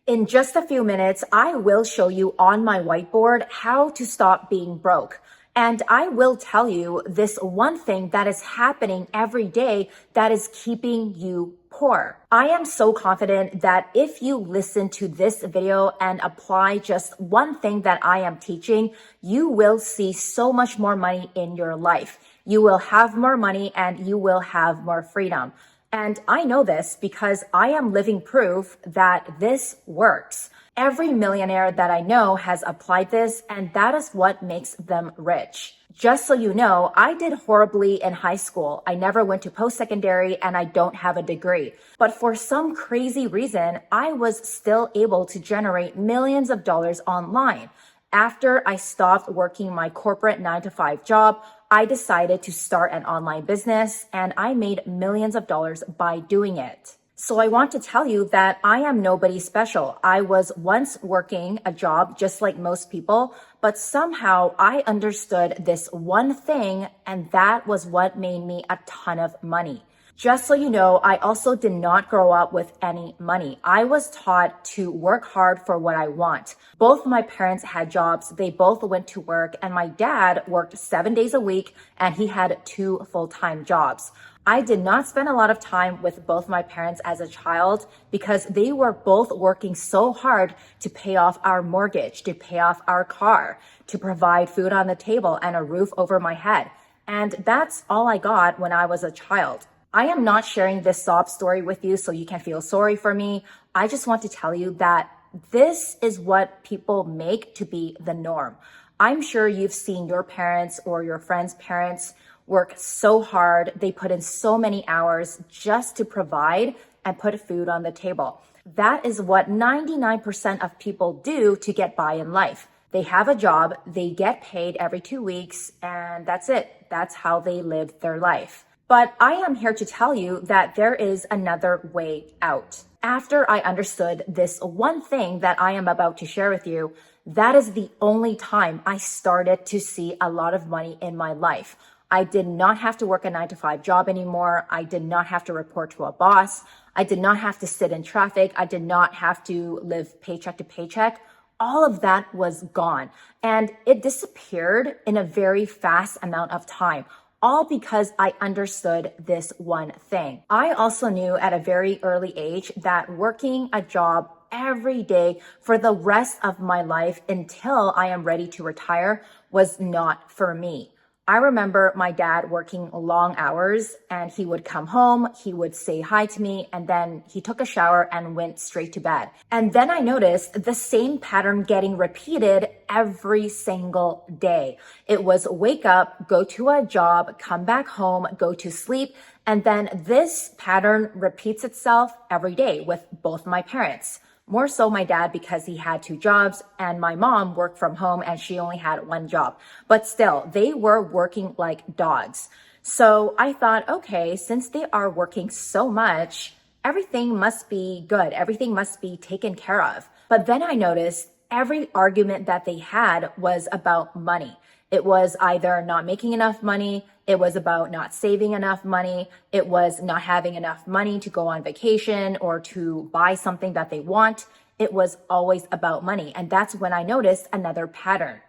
In just a few minutes, I will show you on my whiteboard how to stop being broke. And I will tell you this one thing that is happening every day that is keeping you poor. I am so confident that if you listen to this video and apply just one thing that I am teaching, you will see so much more money in your life. You will have more money and you will have more freedom. And I know this because I am living proof that this works. Every millionaire that I know has applied this, and that is what makes them rich. Just so you know, I did horribly in high school. I never went to post-secondary and I don't have a degree. But for some crazy reason, I was still able to generate millions of dollars online. After I stopped working my corporate 9-to-5 job, I decided to start an online business and I made millions of dollars by doing it. So I want to tell you that I am nobody special. I was once working a job just like most people, but somehow I understood this one thing, and that was what made me a ton of money. Just so you know, I also did not grow up with any money. I was taught to work hard for what I want. Both my parents had jobs. They both went to work, and my dad worked 7 days a week and he had 2 full-time jobs. I did not spend a lot of time with both my parents as a child because they were both working so hard to pay off our mortgage, to pay off our car, to provide food on the table and a roof over my head. And that's all I got when I was a child. I am not sharing this sob story with you so you can feel sorry for me. I just want to tell you that this is what people make to be the norm. I'm sure you've seen your parents or your friends' parents work so hard. They put in so many hours just to provide and put food on the table. That is what 99% of people do to get by in life. They have a job, they get paid every 2 weeks, and that's it. That's how they live their life. But I am here to tell you that there is another way out. After I understood this one thing that I am about to share with you, that is the only time I started to see a lot of money in my life. I did not have to work a 9-to-5 job anymore. I did not have to report to a boss. I did not have to sit in traffic. I did not have to live paycheck to paycheck. All of that was gone, and it disappeared in a very fast amount of time. All because I understood this one thing. I also knew at a very early age that working a job every day for the rest of my life until I am ready to retire was not for me. I remember my dad working long hours, and he would come home, he would say hi to me, and then he took a shower and went straight to bed. And then I noticed the same pattern getting repeated every single day. It was wake up, go to a job, come back home, go to sleep, and then this pattern repeats itself every day with both my parents. More so my dad because he had 2 jobs, and my mom worked from home and she only had 1 job. But still, they were working like dogs. So I thought, okay, since they are working so much, everything must be good. Everything must be taken care of. But then I noticed every argument that they had was about money. It was either not making enough money, it was about not saving enough money, it was not having enough money to go on vacation or to buy something that they want. It was always about money. And that's when I noticed another pattern.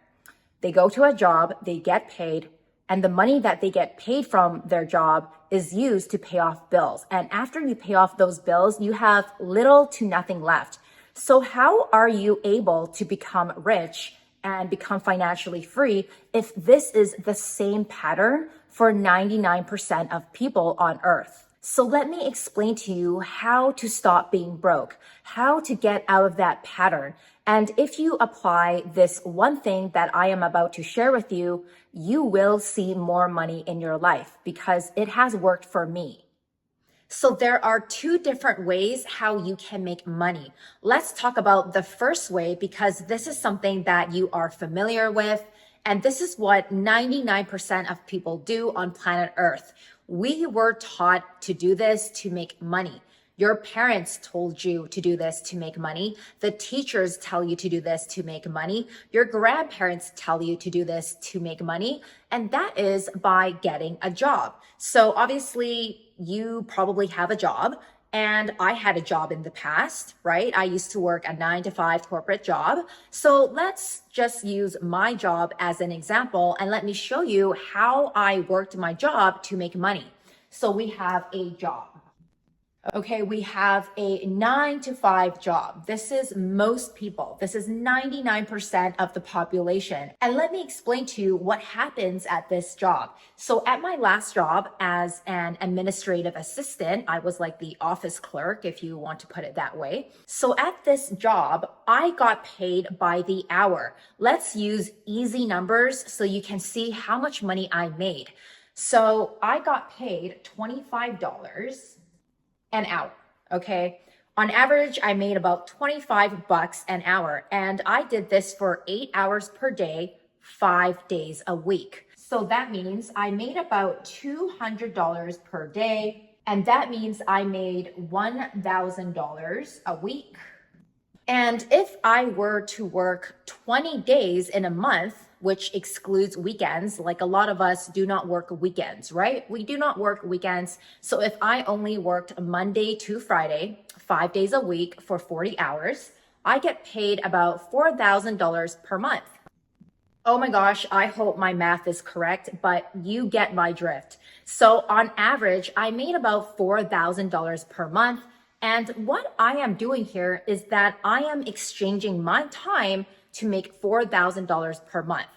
They go to a job, they get paid, and the money that they get paid from their job is used to pay off bills. And after you pay off those bills, you have little to nothing left. So how are you able to become rich and become financially free if this is the same pattern for 99% of people on earth? So let me explain to you how to stop being broke, how to get out of that pattern. And if you apply this one thing that I am about to share with you, you will see more money in your life because it has worked for me. So there are 2 different ways how you can make money. Let's talk about the first way because this is something that you are familiar with, and this is what 99% of people do on planet Earth. We were taught to do this to make money. Your parents told you to do this to make money. The teachers tell you to do this to make money. Your grandparents tell you to do this to make money. And that is by getting a job. So obviously you probably have a job And I had a job in the past, right? I used to work a 9 to 5 corporate job. So let's just use my job as an example and let me show you how I worked my job to make money. So we have a job. Okay, we have a 9 to 5 job. This is most people. This is 99% of the population. And let me explain to you what happens at this job. So at my last job as an administrative assistant, I was like the office clerk, if you want to put it that way. So at this job, I got paid by the hour. Let's use easy numbers so you can see how much money I made. So I got paid $25 an hour. Okay. On average, I made about 25 bucks an hour, and I did this for 8 hours per day, 5 days a week. So that means I made about $200 per day, and that means I made $1,000 a week. And if I were to work 20 days in a month, which excludes weekends, like a lot of us do not work weekends, right? We do not work weekends. So if I only worked Monday to Friday, 5 days a week for 40 hours, I get paid about $4,000 per month. Oh my gosh, I hope my math is correct, but you get my drift. So on average, I made about $4,000 per month. And what I am doing here is that I am exchanging my time to make $4,000 per month.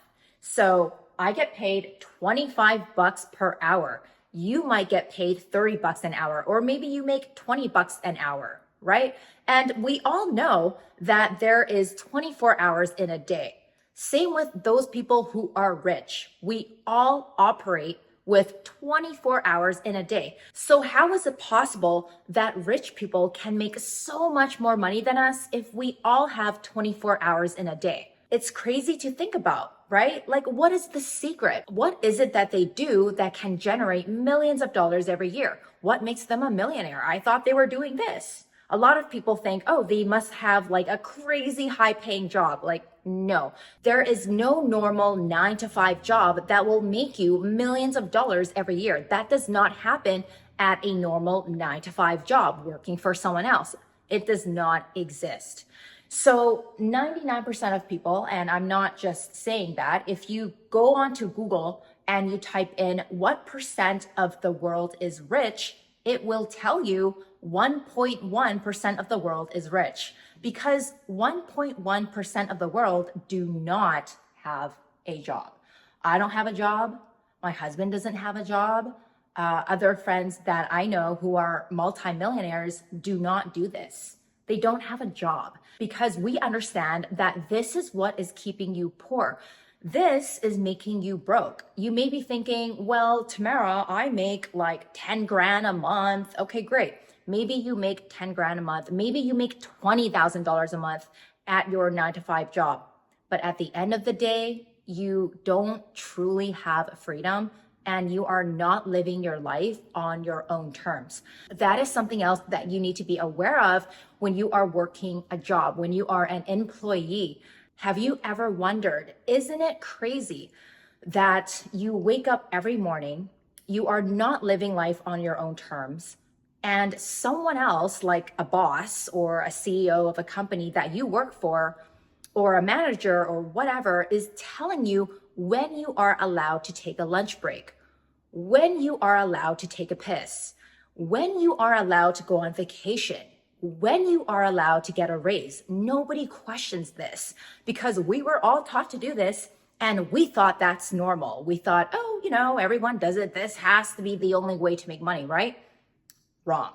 So I get paid 25 bucks per hour. You might get paid 30 bucks an hour, or maybe you make 20 bucks an hour, right? And we all know that there is 24 hours in a day. Same with those people who are rich. We all operate with 24 hours in a day. So how is it possible that rich people can make so much more money than us if we all have 24 hours in a day? It's crazy to think about, right? Like, what is the secret? What is it that they do that can generate millions of dollars every year? What makes them a millionaire? I thought they were doing this. A lot of people think, oh, they must have like a crazy high paying job. Like, no, there is no normal 9 to 5 job that will make you millions of dollars every year. That does not happen at a normal 9 to 5 job working for someone else. It does not exist. So 99% of people, and I'm not just saying that, if you go onto Google and you type in what percent of the world is rich, it will tell you 1.1% of the world is rich, because 1.1% of the world do not have a job. I don't have a job. My husband doesn't have a job. Other friends that I know who are multimillionaires do not do this. They don't have a job, because we understand that this is what is keeping you poor. This is making you broke. You may be thinking, well, Tamara, I make like 10 grand a month. Okay, great. Maybe you make 10 grand a month. Maybe you make $20,000 a month at your 9 to 5 job. But at the end of the day, you don't truly have freedom, and you are not living your life on your own terms. That is something else that you need to be aware of when you are working a job, when you are an employee. Have you ever wondered, isn't it crazy that you wake up every morning, you are not living life on your own terms, and someone else, like a boss or a CEO of a company that you work for, or a manager or whatever, is telling you when you are allowed to take a lunch break, when you are allowed to take a piss, when you are allowed to go on vacation, when you are allowed to get a raise. Nobody questions this, because we were all taught to do this and we thought that's normal. We thought, oh, everyone does it. This has to be the only way to make money, right? Wrong.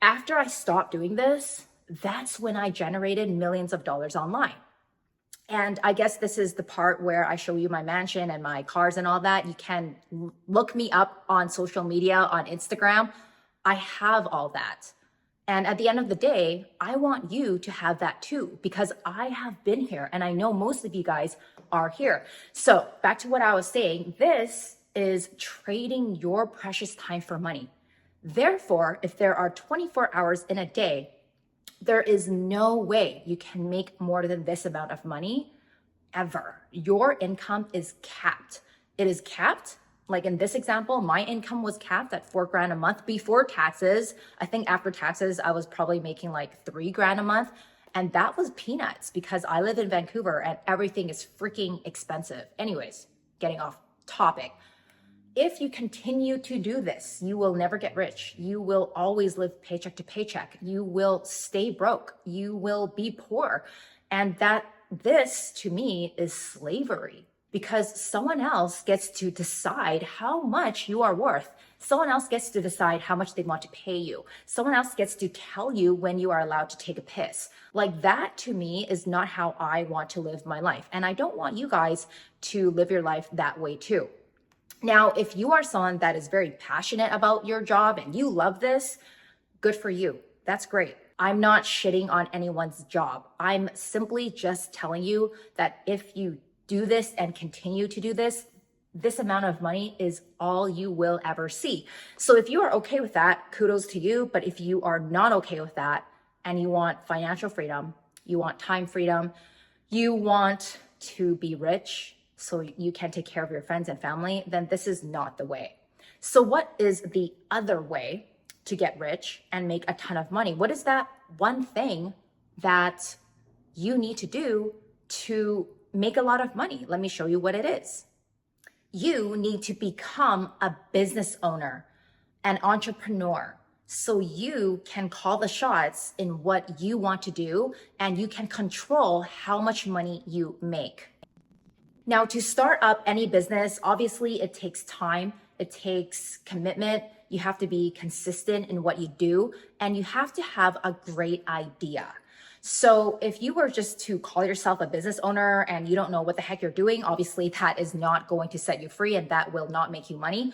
After I stopped doing this, that's when I generated millions of dollars online. And I guess this is the part where I show you my mansion and my cars and all that. You can look me up on social media, on Instagram. I have all that. And at the end of the day, I want you to have that too, because I have been here and I know most of you guys are here. So back to what I was saying, this is trading your precious time for money. Therefore, if there are 24 hours in a day, there is no way you can make more than this amount of money ever. Your income is capped. It is capped Like in this example, my income was capped at 4 grand a month before taxes. I think after taxes, I was probably making like 3 grand a month. And that was peanuts because I live in Vancouver and everything is freaking expensive. Anyways, getting off topic. If you continue to do this, you will never get rich. You will always live paycheck to paycheck. You will stay broke. You will be poor. And this to me is slavery, because someone else gets to decide how much you are worth. Someone else gets to decide how much they want to pay you. Someone else gets to tell you when you are allowed to take a piss. Like, that to me is not how I want to live my life. And I don't want you guys to live your life that way too. Now, if you are someone that is very passionate about your job and you love this, good for you. That's great. I'm not shitting on anyone's job. I'm simply just telling you that if you do this and continue to do this, this amount of money is all you will ever see. So if you are okay with that, kudos to you. But if you are not okay with that and you want financial freedom, you want time freedom, you want to be rich so you can take care of your friends and family, then this is not the way. So what is the other way to get rich and make a ton of money? What is that one thing that you need to do to make a lot of money? Let me show you what it is. You need to become a business owner, an entrepreneur, so you can call the shots in what you want to do and you can control how much money you make. Now, to start up any business, obviously it takes time, it takes commitment. You have to be consistent in what you do, and you have to have a great idea. So if you were just to call yourself a business owner and you don't know what the heck you're doing, obviously that is not going to set you free and that will not make you money.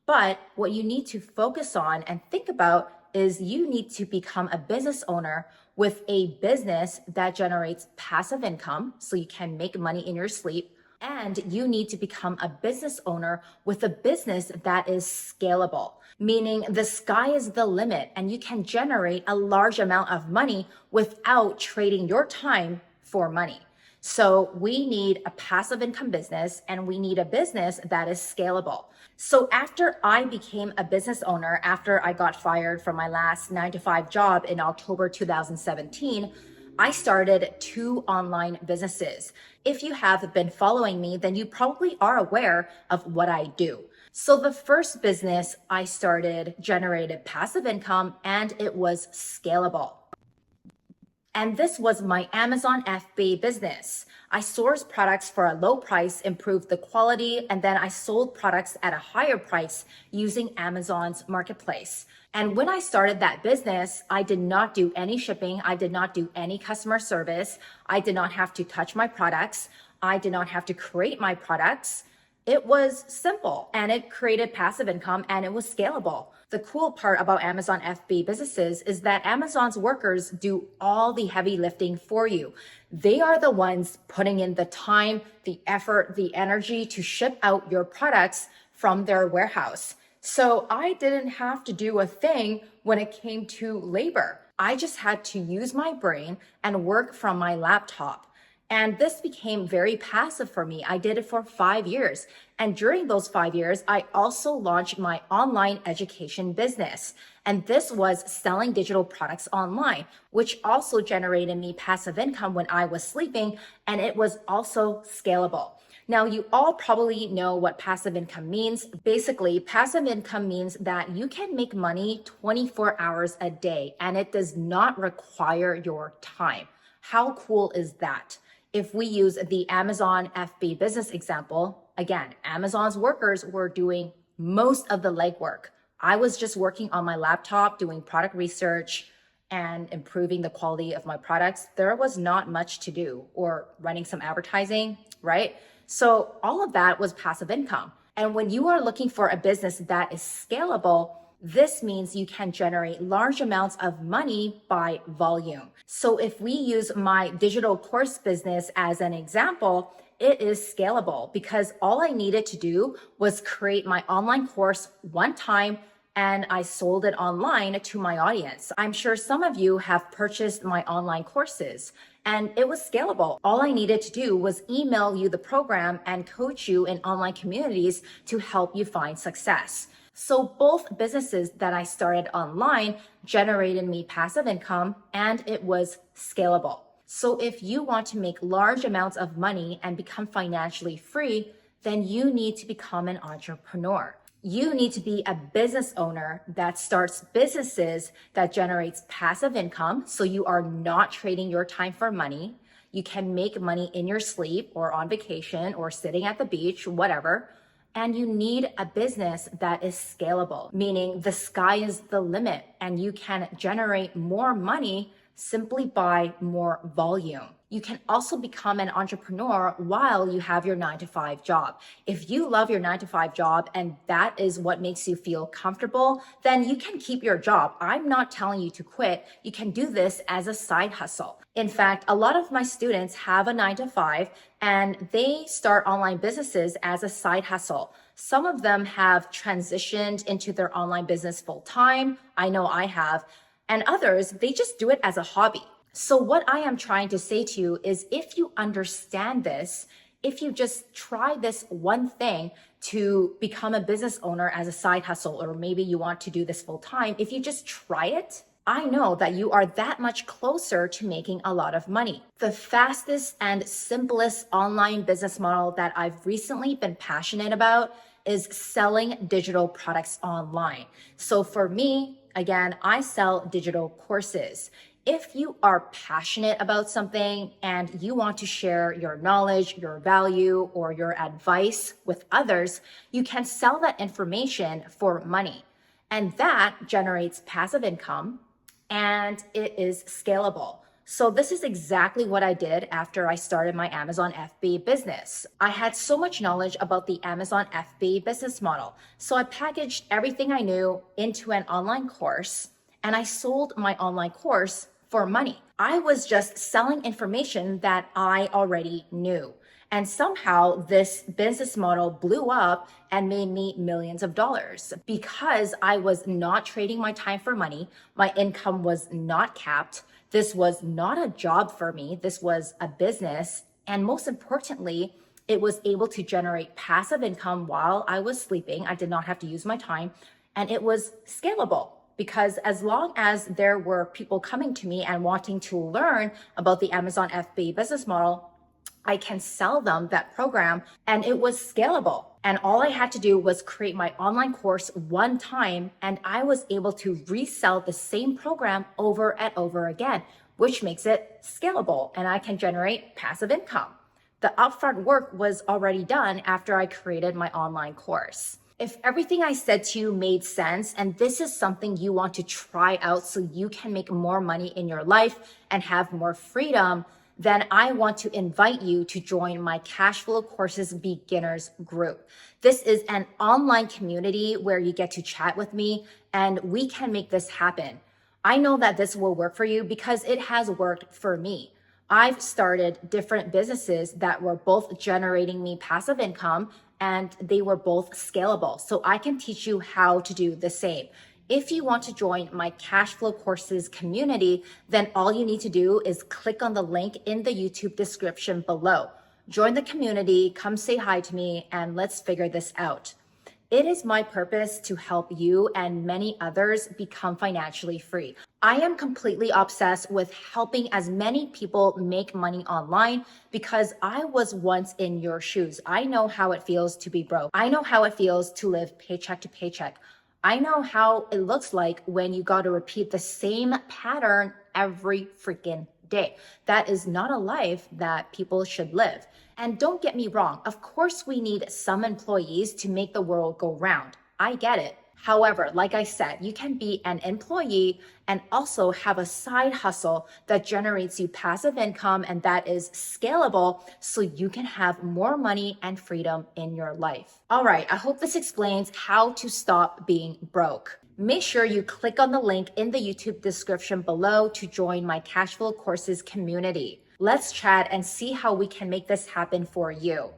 But what you need to focus on and think about is you need to become a business owner with a business that generates passive income so you can make money in your sleep. And you need to become a business owner with a business that is scalable, meaning the sky is the limit and you can generate a large amount of money without trading your time for money. So we need a passive income business and we need a business that is scalable. So after I became a business owner, after I got fired from my last 9-to-5 job in October 2017, I started 2 online businesses. If you have been following me, then you probably are aware of what I do. So the first business I started generated passive income and it was scalable. And this was my Amazon FBA business. I sourced products for a low price, improved the quality, and then I sold products at a higher price using Amazon's marketplace. And when I started that business, I did not do any shipping. I did not do any customer service. I did not have to touch my products. I did not have to create my products. It was simple and it created passive income and it was scalable. The cool part about Amazon FBA businesses is that Amazon's workers do all the heavy lifting for you. They are the ones putting in the time, the effort, the energy to ship out your products from their warehouse. So I didn't have to do a thing when it came to labor. I just had to use my brain and work from my laptop. And this became very passive for me. I did it for 5 years. And during those 5 years, I also launched my online education business. And this was selling digital products online, which also generated me passive income when I was sleeping. And it was also scalable. Now, you all probably know what passive income means. Basically, passive income means that you can make money 24 hours a day, and it does not require your time. How cool is that? If we use the Amazon FBA business example, again, Amazon's workers were doing most of the legwork. I was just working on my laptop, doing product research and improving the quality of my products. There was not much to do, or running some advertising, right? So all of that was passive income. And when you are looking for a business that is scalable, this means you can generate large amounts of money by volume. So if we use my digital course business as an example, it is scalable because all I needed to do was create my online course one time and I sold it online to my audience. I'm sure some of you have purchased my online courses. and it was scalable. All I needed to do was email you the program and coach you in online communities to help you find success. So both businesses that I started online generated me passive income, and it was scalable. So if you want to make large amounts of money and become financially free, then you need to become an entrepreneur. You need to be a business owner that starts businesses that generates passive income. So you are not trading your time for money. You can make money in your sleep or on vacation or sitting at the beach, whatever. And you need a business that is scalable, meaning the sky is the limit and you can generate more money simply by more volume. You can also become an entrepreneur while you have your 9-to-5 job. If you love your 9-to-5 job and that is what makes you feel comfortable, then you can keep your job. I'm not telling you to quit. You can do this as a side hustle. In fact, a lot of my students have a 9-to-5 and they start online businesses as a side hustle. Some of them have transitioned into their online business full time. I know I have. And others, they just do it as a hobby. So what I am trying to say to you is if you understand this, if you just try this one thing to become a business owner as a side hustle, or maybe you want to do this full time, if you just try it, I know that you are that much closer to making a lot of money. The fastest and simplest online business model that I've recently been passionate about is selling digital products online. So for me, again, I sell digital courses. If you are passionate about something and you want to share your knowledge, your value, or your advice with others, you can sell that information for money. And that generates passive income and it is scalable. So this is exactly what I did after I started my Amazon FBA business. I had so much knowledge about the Amazon FBA business model. So I packaged everything I knew into an online course and I sold my online course for money. I was just selling information that I already knew. And somehow this business model blew up and made me millions of dollars because I was not trading my time for money. My income was not capped. This was not a job for me. This was a business. And most importantly, it was able to generate passive income while I was sleeping. I did not have to use my time. And it was scalable because as long as there were people coming to me and wanting to learn about the Amazon FBA business model, I can sell them that program, and it was scalable. And all I had to do was create my online course one time, and I was able to resell the same program over and over again, which makes it scalable, and I can generate passive income. The upfront work was already done after I created my online course. If everything I said to you made sense, and this is something you want to try out so you can make more money in your life and have more freedom, then I want to invite you to join my Cash Flow Courses Beginners group. This is an online community where you get to chat with me and we can make this happen. I know that this will work for you because it has worked for me. I've started different businesses that were both generating me passive income and they were both scalable. So I can teach you how to do the same. If you want to join my Cash Flow Courses community, then all you need to do is click on the link in the YouTube description below. Join the community, come say hi to me, and let's figure this out. It is my purpose to help you and many others become financially free. I am completely obsessed with helping as many people make money online because I was once in your shoes. I know how it feels to be broke. I know how it feels to live paycheck to paycheck. I know how it looks like when you got to repeat the same pattern every freaking day. That is not a life that people should live. And don't get me wrong, of course we need some employees to make the world go round. I get it. However, like I said, you can be an employee and also have a side hustle that generates you passive income and that is scalable so you can have more money and freedom in your life. All right, I hope this explains how to stop being broke. Make sure you click on the link in the YouTube description below to join my Cash Flow Courses community. Let's chat and see how we can make this happen for you.